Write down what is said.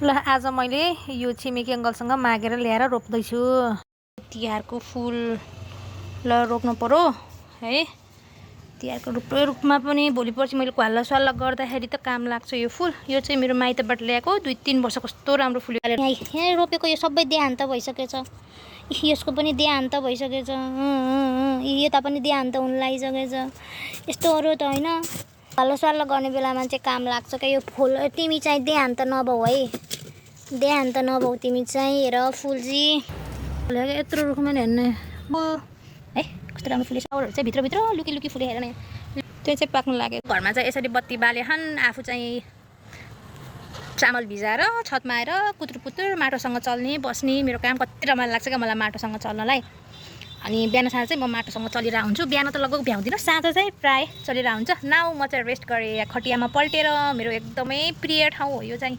ल आज मैले यो छिमेकी अङ्कलसँग मागेर ल्याएर रोप्दैछु। तिहारको फुल ल रोप्नु पर्यो है। तिहारको रूपमा पनि भोलि पर्सि मैले ख्वाल्ला स्वाल्ला गर्दाखेरि त काम लाग्छ यो फुल। यो चाहिँ मेरो माइतबाट ल्याएको 2-3 वर्ष कस्तो राम्रो फुल्यो। यहाँ रोपेको यो सबै देहान्त भइसकेछ। यसको पनि देहान्त भइसकेछ। यता पनि देहान्त हुन लागिसकेछ। यस्तोहरू त होइन, ख्वाल्ला स्वाल्ला गर्ने बेलामा चाहिँ काम लाग्छ क्या यो फुल। तिमी चाहिँ देहान्त नभऊ है, देहान्त नभऊ तिमी चाहिँ। हेर फुलजी यत्रो रुखमा हेर्ने है कस्तो राम्रो फुले। साउरहरू चाहिँ भित्रभित्र लुकी लुकी फुले। हेर न, त्यो चाहिँ पाक्नु लाग्यो। घरमा चाहिँ यसरी बत्ती बालेछन्, आफू चाहिँ चामल भिजाएर छतमा आएर कुतुर पुतुर माटोसँग चल्ने बस्ने मेरो काम कति रमाइलो लाग्छ क्या मलाई माटोसँग चल्नलाई। अनि बिहान साँझ चाहिँ म माटोसँग चलिरहेको हुन्छु। बिहान त लगभग भ्याउँदिनँ, साँझ चाहिँ प्रायः चलिरहेको हुन्छ। नाउ म चाहिँ रेस्ट गरेँ खटियामा पल्टेर। मेरो एकदमै प्रिय ठाउँ हो यो चाहिँ।